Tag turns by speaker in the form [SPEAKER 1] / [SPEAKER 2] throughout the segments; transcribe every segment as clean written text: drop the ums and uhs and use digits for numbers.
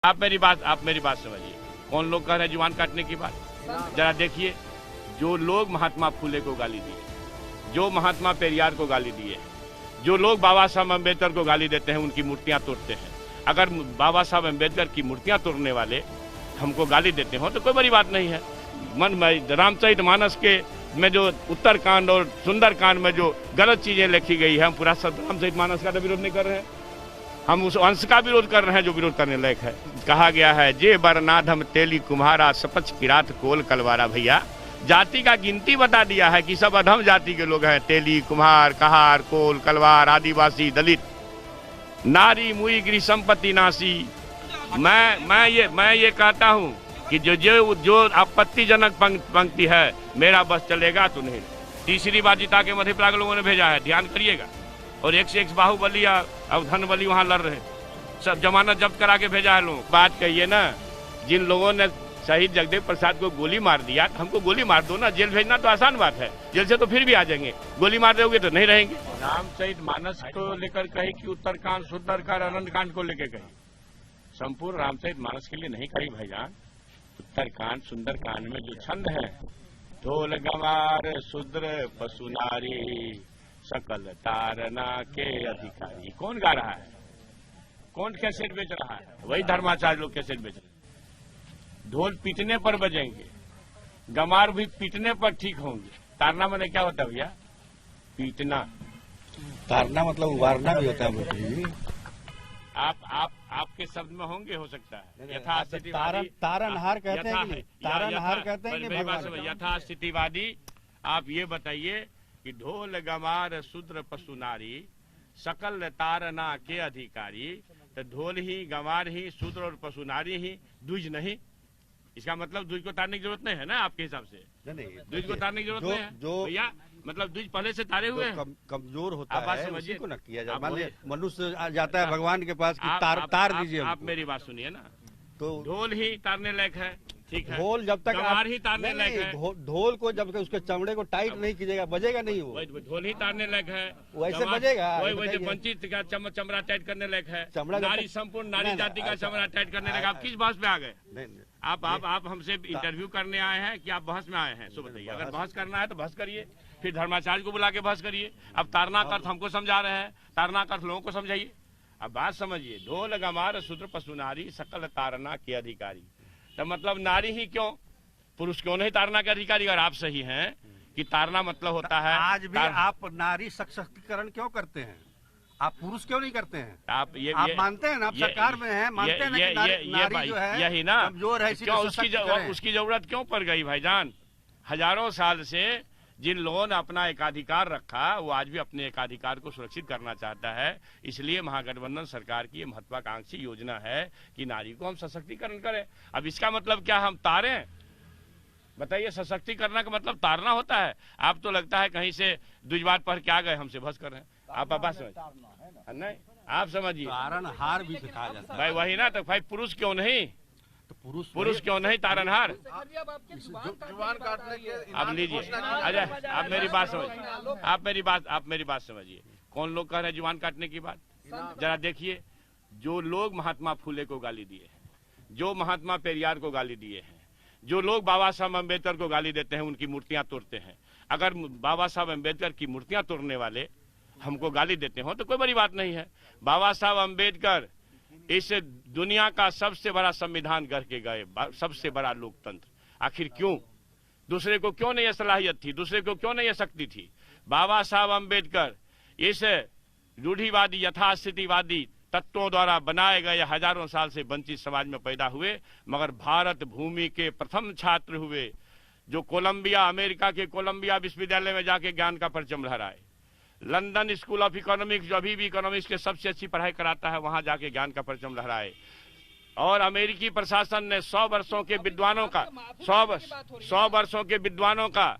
[SPEAKER 1] आप मेरी बात समझिए। कौन लोग कह रहे हैं जुबान काटने की बात? जरा देखिए, जो लोग महात्मा फुले को गाली दिए, जो महात्मा पेरियार को गाली दिए, जो लोग बाबा साहब अम्बेडकर को गाली देते हैं, उनकी मूर्तियां तोड़ते हैं। अगर बाबा साहब अम्बेडकर की मूर्तियां तोड़ने वाले हमको गाली देते हो तो कोई बड़ी बात नहीं है। मन में रामचरितमानस के में जो उत्तरकांड और सुंदरकांड में जो गलत चीजें लिखी गई है, हम पूरा रामचरितमानस का तो विरोध नहीं कर रहे हैं, हम उस अंश का विरोध कर रहे हैं जो विरोध करने लायक है। कहा गया है, जे बरनाधम तेली कुम्हारा सपच किरात कोल कलवारा। भैया जाति का गिनती बता दिया है कि सब अधम जाति के लोग हैं। तेली, कुम्हार, कहार, कोल, कलवार, आदिवासी, दलित, नारी मुई गृह संपत्ति नासी। मैं ये कहता हूँ कि जो आपत्तिजनक पंक्ति है, मेरा बस चलेगा तो नहीं। तीसरी बार जिता के मध्य प्रदेश लोगों ने भेजा है, ध्यान करिएगा। और एक से एक बाहुबली और धनबली वहाँ लड़ रहे, सब जमानत जब्त करा के भेजा है लोग। बात कहिए ना, जिन लोगों ने शहीद जगदेव प्रसाद को गोली मार दिया, हमको गोली मार दो ना। जेल भेजना तो आसान बात है, जेल से तो फिर भी आ जाएंगे, गोली मार दोगे तो नहीं रहेंगे। रामचरितमानस को लेकर कही कि उत्तरकांड, सुंदरकांड, अनंतकांड को लेकर कही, संपूर्ण रामचरितमानस के लिए नहीं कही भाईजान। उत्तरकांड, सुंदरकांड में जो छंद है, ढोल गंवार शूद्र पशु नारी सकल तारना के अधिकारी, कौन गा रहा है? कौन कैसेट बेच रहा है? वही धर्माचार्य लोग कैसेट बेच रहे हैं। ढोल पीटने पर बजेंगे, गंवार भी पीटने पर ठीक होंगे। तारना मैंने क्या होता है भैया? पीटना।
[SPEAKER 2] तारना मतलब उबारना भी होता है।
[SPEAKER 1] आपके शब्द में होंगे, हो सकता है यथास्थितिवादी,
[SPEAKER 2] तारनहार कहते हैं, तारनहार कहते हैं।
[SPEAKER 1] यथास्थितिवादी आप ये बताइए कि ढोल गंवार शूद्र पशु नारी सकल तारना के अधिकारी, तो ढोल ही, गंवार ही, शूद्र और पशु नारी ही, द्विज नहीं। इसका मतलब द्विज को तारने की जरूरत नहीं है ना आपके हिसाब से? द्विज को तारने की जरूरत नहीं है भैया। मतलब द्विज पहले से तारे हुए हैं,
[SPEAKER 2] कमजोर होता है,
[SPEAKER 1] बात समझिए
[SPEAKER 2] को न किया जाए। मान लीजिए मनुष्य जाता है भगवान के पास कि तार दीजिए।
[SPEAKER 1] आप मेरी बात सुनिए ना, तो ढोल ही तारने लायक है, ठीक है।
[SPEAKER 2] ढोल जब तक
[SPEAKER 1] गंवार ही तारने लायक है।
[SPEAKER 2] ढोल को जब तक उसके चमड़े को टाइट नहीं कीजिएगा, बजेगा नहीं। वो
[SPEAKER 1] ढोल ही तारने लायक है,
[SPEAKER 2] वैसे बजेगा।
[SPEAKER 1] वैसे वंचित का चमड़ा टाइट करने लायक है, नारी संपूर्ण नारी जाति का चमड़ा टाइट करने लायक। आप किस बहस में आ गए? आप हमसे इंटरव्यू करने आए हैं कि आप बहस में आए हैं? सो बताइए। अगर बहस करना है तो बहस करिए, फिर धर्माचार्य को बुला के बहस करिए। अब तारना का अर्थ हमको समझा रहे हैं, तारना का अर्थ लोगों को समझाइए। अब बात समझिए, ढोल गंवार शूद्र पशु नारी सकल तारना के अधिकारी, तो मतलब नारी ही क्यों, पुरुष क्यों नहीं तारना के अधिकारी? अगर आप सही हैं कि तारना मतलब होता है,
[SPEAKER 2] आज भी आप नारी सशक्तिकरण क्यों करते हैं? आप पुरुष क्यों नहीं करते हैं? आप मानते हैं ना, आप सरकार में हैं, मानते हैं ना कि नारी जो है
[SPEAKER 1] यही ना
[SPEAKER 2] कमजोर है,
[SPEAKER 1] क्यों उसकी जरूरत क्यों पड़ गई भाईजान? हजारों साल से जिन लोगों ने अपना एकाधिकार रखा, वो आज भी अपने एकाधिकार को सुरक्षित करना चाहता है। इसलिए महागठबंधन सरकार की ये महत्वाकांक्षी योजना है कि नारी को हम सशक्तिकरण करें। अब इसका मतलब क्या हम तारें? बताइए, सशक्तिकरण का मतलब तारना होता है? आप तो लगता है कहीं से द्विजवाद पढ़ के आ गए, हमसे बहस कर रहे हैं। आप बात समझ नहीं, आप समझिए।
[SPEAKER 2] तारनहार भी सिखाया जाता है
[SPEAKER 1] भाई, वही ना। तो भाई पुरुष क्यों नहीं? पुरुष क्यों नहीं तारनहार?
[SPEAKER 3] जुबान काटने के
[SPEAKER 1] अब लीजिए, अजय आप मेरी बात समझिए। कौन लोग कह रहे हैं जुबान काटने की बात? जरा देखिए, जो लोग महात्मा फुले को गाली दिए हैं, जो महात्मा पेरियार को गाली दिए हैं, जो लोग बाबा साहब अम्बेडकर को गाली देते हैं, उनकी मूर्तियां तोड़ते हैं। अगर बाबा साहब अम्बेडकर की मूर्तियां तोड़ने वाले हमको गाली देते हो तो कोई बड़ी बात नहीं है। बाबा साहब अम्बेडकर इस दुनिया का सबसे बड़ा संविधान गढ़ के गए, सबसे बड़ा लोकतंत्र। आखिर क्यों? दूसरे को क्यों नहीं यह सलाहियत थी? दूसरे को क्यों नहीं यह शक्ति थी? बाबा साहब अम्बेडकर इस रूढ़िवादी, यथास्थितिवादी तत्वों द्वारा बनाए गए हजारों साल से वंचित समाज में पैदा हुए, मगर भारत भूमि के प्रथम छात्र हुए, जो कोलंबिया, अमेरिका के कोलंबिया विश्वविद्यालय में जाके ज्ञान का परचम लहराए। लंदन स्कूल ऑफ इकोनॉमिक्स, जो अभी भी इकोनॉमिक्स के सबसे अच्छी पढ़ाई कराता है, वहां जाके ज्ञान का परचम लहराए। और अमेरिकी प्रशासन ने 100 वर्षों के विद्वानों का 100 वर्षों के विद्वानों का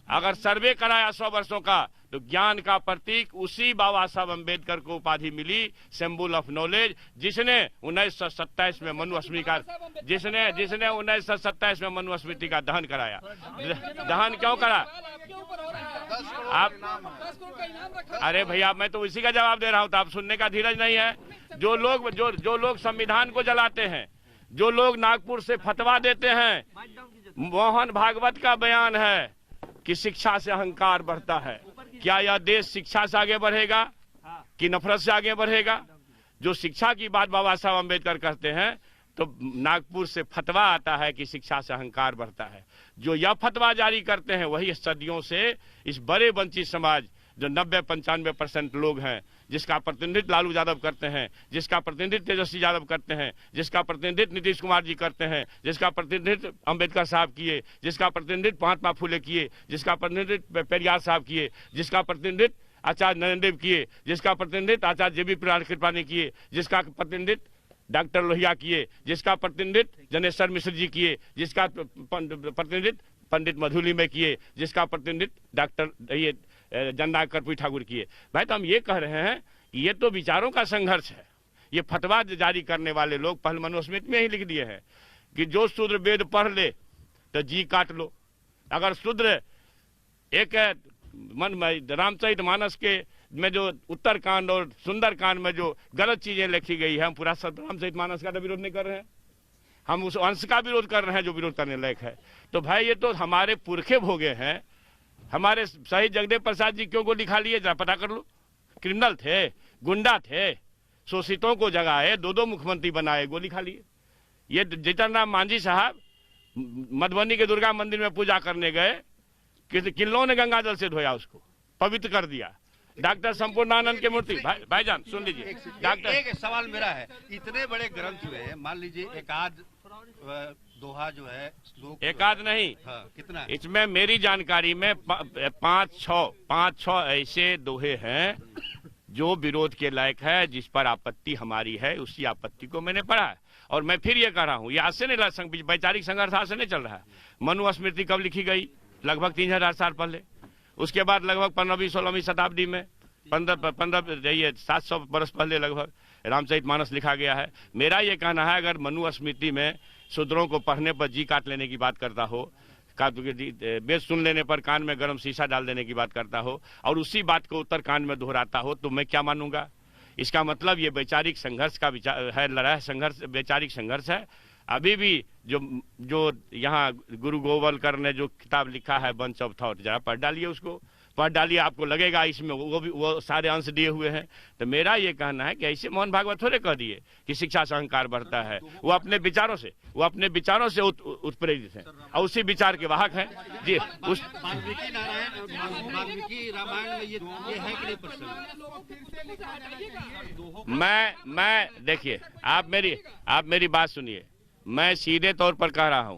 [SPEAKER 1] अगर सर्वे कराया 100 वर्षों का, तो ज्ञान का प्रतीक उसी बाबा साहब अम्बेडकर को उपाधि मिली, सिंबल ऑफ नॉलेज, जिसने 1927 में मनुस्मृति का जिसने 1927 में मनुस्मृति का दहन कराया। दहन क्यों करा? आप अरे भैया, मैं तो इसी का जवाब दे रहा हूं, तो आप सुनने का धीरज नहीं है। जो लोग संविधान को जलाते हैं, जो लोग नागपुर से फतवा देते हैं, मोहन भागवत का बयान है कि शिक्षा से अहंकार बढ़ता है। क्या यह देश शिक्षा से आगे बढ़ेगा कि नफरत से आगे बढ़ेगा? जो शिक्षा की बात बाबा साहब अम्बेडकर करते हैं, तो नागपुर से फतवा आता है कि शिक्षा से अहंकार बढ़ता है। जो यह फतवा जारी करते हैं वही सदियों से इस बड़े वंचित समाज जो 90-95% लोग हैं, जिसका प्रतिनिधित्व लालू यादव करते हैं, जिसका प्रतिनिधित्व तेजस्वी यादव करते हैं, जिसका प्रतिनिधित्व नीतीश कुमार जी करते हैं, जिसका प्रतिनिधित्व अम्बेडकर साहब किए, जिसका प्रतिनिधित्व महात्मा फुले किए, जिसका प्रतिनिधित्व पेरियार साहब किए, जिसका प्रतिनिधित्व आचार्य नरेंद्र देव किए, जिसका प्रतिनिधित्व आचार्य जेबी कृपलानी किए, जिसका प्रतिनिधित्व डॉक्टर लोहिया किए, जिसका प्रतिनिधित्व जनेश्वर मिश्र जी किए, जिसका प्रतिनिधित्व पंडित मधुली में किए, जिसका प्रतिनिधित्व डॉक्टर ये जननायक कर्पूरी ठाकुर किए। भाई, तो हम ये कह रहे हैं कि ये तो विचारों का संघर्ष है। ये फतवा जारी करने वाले लोग पहले मनुस्मृति में ही लिख दिए हैं कि जो शूद्र वेद पढ़ ले तो जी काट लो। अगर शूद्र एक रामचरितमानस के में जो उत्तरकांड और सुंदरकांड में जो गलत चीजें लिखी गई है, हम पूरा रामचरितमानस का तो विरोध नहीं कर रहे हैं, हम उस अंश का विरोध कर रहे हैं जो विरोध करने लायक है। तो भाई, ये तो हमारे पुरखे भोगे हैं। हमारे शहीद जगदेव प्रसाद जी क्यों गोली खा लिए, जरा पता कर लो। क्रिमिनल थे, गुंडा थे, शोषितों को जगाए, 2 मुख्यमंत्री बनाए, गोली खा लिए। ये जीतन राम मांझी साहब मधुबनी के दुर्गा मंदिर में पूजा करने गए, किन्नों ने गंगा जल से धोया, उसको पवित्र कर दिया। डॉक्टर संपूर्णानंद की मूर्ति, भाईजान सुन लीजिए। डॉक्टर,
[SPEAKER 2] एक सवाल मेरा है, इतने बड़े ग्रंथ हुए, मान लीजिए एक आध दोहा जो है, श्लोक
[SPEAKER 1] एक आध नहीं,
[SPEAKER 2] कितना है?
[SPEAKER 1] इसमें मेरी जानकारी में 5-6 ऐसे दोहे हैं जो विरोध के लायक है, जिस पर आपत्ति हमारी है। उसी आपत्ति को मैंने पढ़ा है और मैं फिर ये कह रहा हूँ, ये आज से नहीं, वैचारिक संघर्ष आज से नहीं चल रहा है। मनुस्मृति कब लिखी गई? लगभग 3000 साल पहले। उसके बाद लगभग 15वीं-16वीं शताब्दी में 700 वर्ष पहले लगभग रामचरितमानस लिखा गया है। मेरा ये कहना है, अगर मनुस्मृति में शूद्रों को पढ़ने पर जी काट लेने की बात करता हो, वेद सुन लेने पर कान में गर्म शीशा डाल देने की बात करता हो और उसी बात को उत्तरकांड में दोहराता हो, तो मैं क्या मानूंगा? इसका मतलब ये वैचारिक संघर्ष का विचार है, लड़ाई संघर्ष, वैचारिक संघर्ष है। अभी भी जो यहाँ गुरु गोवलकर ने जो किताब लिखा है बंच ऑफ थॉट, जरा पढ़ डालिए, उसको पढ़ डालिए, आपको लगेगा इसमें वो सारे अंश दिए हुए हैं। तो मेरा ये कहना है कि ऐसे मोहन भागवत थोड़े कह दिए कि शिक्षा से अहंकार बढ़ता है। वो अपने विचारों से उत्प्रेरित हैं और उसी विचार के वाहक हैं जी। उस
[SPEAKER 2] वाल्मीकि रामायण में ये है कि नहीं प्रश्न?
[SPEAKER 1] मैं देखिए, आप मेरी बात सुनिए। मैं सीधे तौर पर कह रहा हूं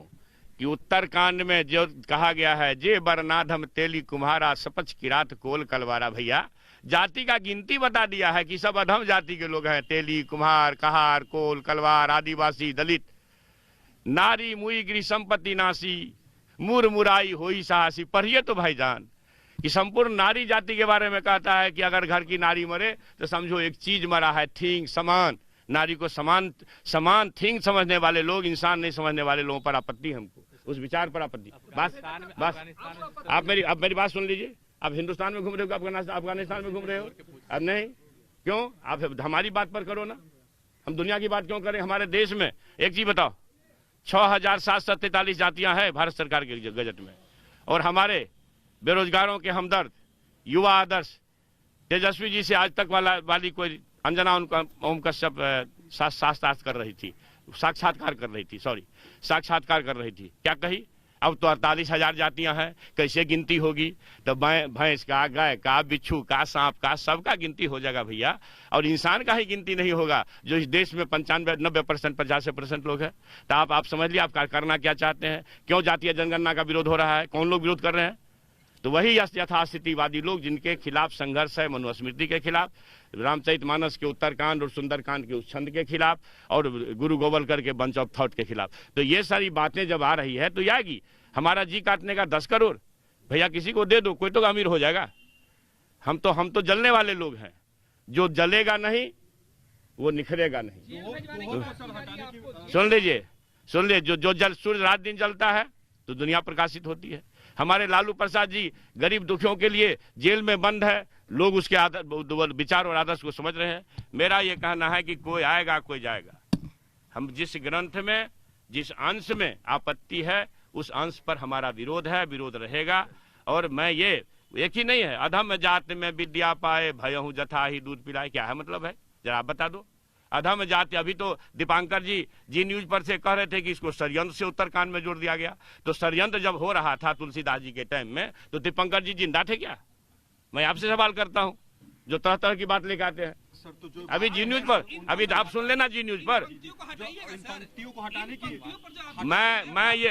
[SPEAKER 1] कि उत्तरकांड में जो कहा गया है, जे बरनाधम तेली कुम्हारा सपच किरात कोल कलवारा, भैया जाति का गिनती बता दिया है कि सब अधम जाति के लोग हैं। तेली, कुम्हार, कहार, कोल, कलवार, आदिवासी, दलित, नारी मुई गिरी संपत्ति नासी, मुर मुराई होई साहसी। पढ़िए तो भाईजान कि संपूर्ण नारी जाति के बारे में कहता है कि अगर घर की नारी मरे तो समझो एक चीज मरा है, थिंग, समान। नारी को समान थिंग समझने वाले लोग, इंसान नहीं समझने वाले लोगों पर आपत्ति, हमको उस विचार पर आपत्ति। बस आप मेरी बात सुन लीजिए। आप हिंदुस्तान में घूम रहे हो, अफगानिस्तान में घूम रहे हो? अब नहीं, क्यों? आप हमारी बात पर करो ना, हम दुनिया की बात क्यों करें? हमारे देश में एक चीज बताओ, 6743 जातियां हैं भारत सरकार के गजट में, और हमारे बेरोजगारों के हमदर्द, युवा आदर्श तेजस्वी जी से आज तक वाली कोई अंजना ओम कश्यप साक्षात्कार कर रही थी, क्या कही? अब तो 48,000 जातियां हैं, कैसे गिनती होगी? तो भैंस का, गाय का, बिच्छू का, सांप का, सबका गिनती हो जाएगा भैया, और इंसान का ही गिनती नहीं होगा जो इस देश में 95-90% 85% लोग हैं। तो आप समझ लिया आप करना क्या चाहते हैं। क्यों जातीय जनगणना का विरोध हो रहा है? कौन लोग विरोध कर रहे हैं? तो वही यथास्थितिवादी लोग जिनके खिलाफ संघर्ष है, मनुस्मृति के खिलाफ, रामचरितमानस के उत्तरकांड और सुंदरकांड के उस छंद के खिलाफ, और गुरु गोवलकर के बंच ऑफ थॉट के खिलाफ। तो ये सारी बातें जब आ रही है तो आएगी। हमारा जी काटने का 10 करोड़ भैया किसी को दे दो, कोई तो अमीर हो जाएगा। हम तो जलने वाले लोग हैं, जो जलेगा नहीं वो निखरेगा नहीं। सुन लीजिए, जो जल सूर्य रात दिन जलता है तो दुनिया प्रकाशित होती है। हमारे लालू प्रसाद जी गरीब दुखियों के लिए जेल में बंद है, लोग उसके विचार और आदर्श को समझ रहे हैं। मेरा ये कहना है कि कोई आएगा कोई जाएगा, हम जिस ग्रंथ में जिस अंश में आपत्ति है उस अंश पर हमारा विरोध है, विरोध रहेगा। और मैं ये एक ही नहीं है, अधम जाति में विद्या पाए भयहु जथा ही दूध पिलाए, क्या है मतलब है जरा आप बता दो। अधम जाति, अभी तो दीपांकर जी न्यूज पर से कह रहे थे कि इसको षड्यंत्र से उत्तरकांड में जोड़ दिया गया। तो षड्यंत्र जब हो रहा था तुलसीदास जी के टाइम में तो दीपांकर जी जिंदा थे क्या? मैं आपसे सवाल करता हूं, जो तरह तरह की बात लेके आते हैं।
[SPEAKER 2] सर तो जो
[SPEAKER 1] अभी जी न्यूज पर, अभी आप सुन लेना जी न्यूज पर।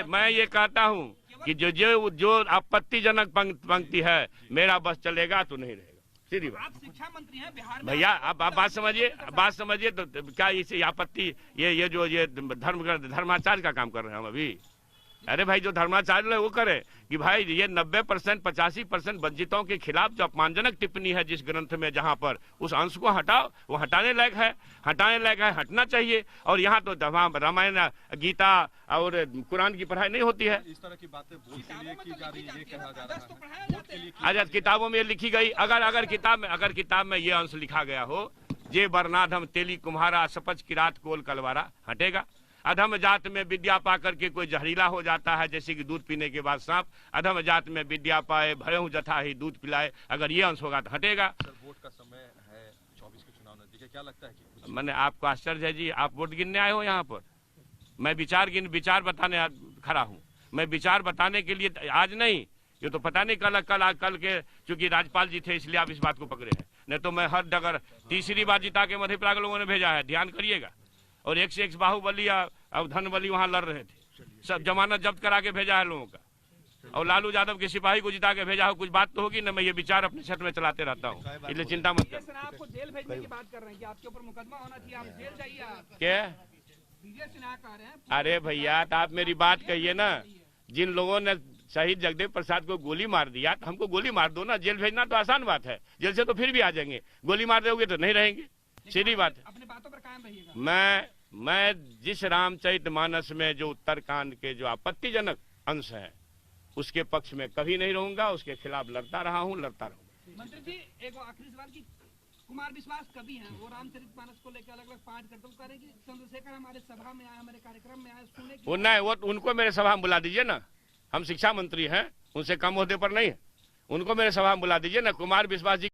[SPEAKER 1] मैं ये कहता हूँ कि जो आपत्तिजनक पंक्ति है मेरा बस चलेगा तो नहीं रहेगा, सीधी बात।
[SPEAKER 4] आप शिक्षा मंत्री हैं बिहार में।
[SPEAKER 1] भैया आप बात समझिए तो क्या इसे आपत्ति ये जो धर्माचार्य का काम कर रहे हैं हम अभी? अरे भाई जो धर्माचार्य है वो करे कि भाई ये 90% 85% वंचितों के खिलाफ जो अपमानजनक टिप्पणी है जिस ग्रंथ में, जहां पर उस अंश को हटाओ, वो हटाने लायक है, हटना चाहिए। और यहाँ तो रामायण गीता और कुरान की पढ़ाई नहीं होती है।
[SPEAKER 3] इस तरह की बातें वोट के लिए की जा रही है, ये कहा जा रहा है।
[SPEAKER 1] आज किताबों में ये लिखी गई, अगर किताब में ये अंश लिखा गया हो, जे बरनाधम तेली कुम्हारा सपच किरात कोल कलवारा, हटेगा। अधम जात में विद्या पा करके कोई जहरीला हो जाता है, जैसे कि दूध पीने के बाद सांप। अधम जात में विद्या पाए भयहु जथा ही दूध पिलाए, अगर ये अंश होगा तो हटेगा।
[SPEAKER 3] सर वोट का समय है, 24 के चुनाव नजदीक है, क्या लगता है कि
[SPEAKER 1] मैंने आपको आश्चर्य है जी, आप वोट गिनने आए हो यहाँ पर? मैं विचार बताने खड़ा हूँ। मैं विचार बताने के लिए आज नहीं, ये तो पता नहीं कल के, चूंकि राज्यपाल जी थे इसलिए आप इस बात को पकड़े हैं, नहीं तो मैं हर जगह तीसरी बार जिता के मधेपुरा के लोगों ने भेजा है, ध्यान करिएगा। और एक से एक बाहुबली और धनबली वहां लड़ रहे थे, सब जमानत जब्त करा के भेजा है लोगों का, और लालू यादव के सिपाही को जिता के भेजा हो, कुछ बात तो होगी ना। मैं ये विचार अपने क्षेत्र में चलाते रहता हूँ, इसलिए चिंता मत कर।
[SPEAKER 4] आपको जेल भेजने की बात कर रहे हैं कि आपके ऊपर मुकदमा होना चाहिए, आप जेल जाइए। आप
[SPEAKER 1] क्या
[SPEAKER 4] विजय सिन्हा कह रहे हैं?
[SPEAKER 1] अरे भैया तो आप मेरी बात कहिए ना, जिन लोगों ने शहीद जगदेव प्रसाद को गोली मार दिया तो हमको गोली मार दो ना। जेल भेजना तो आसान बात है, जेल से तो फिर भी आ जाएंगे, गोली मार दोगे तो नहीं रहेंगे, सीधी बात है।
[SPEAKER 4] अपने बातों पर कायम रहिएगा।
[SPEAKER 1] मैं जिस रामचरितमानस में जो उत्तरकांड के जो आपत्तिजनक अंश है उसके पक्ष में कभी नहीं रहूंगा, उसके खिलाफ लड़ता रहा हूं, लड़ता रहूंगा।
[SPEAKER 4] मंत्री जी एक आखिरी सवाल की, कुमार विश्वास कवि हैं, वो रामचरितमानस को लेकर अलग अलग पाठ करते हैं, कह रहे हैं कि चंद्रशेखर हमारे सभा में आए, हमारे कार्यक्रम में आए, सुने की
[SPEAKER 1] वो उनको मेरे सभा में बुला दीजिए ना, हम शिक्षा मंत्री हैं, उनसे कम ओहदे पर नहीं है, उनको मेरे सभा में बुला दीजिए ना। कुमार विश्वास जी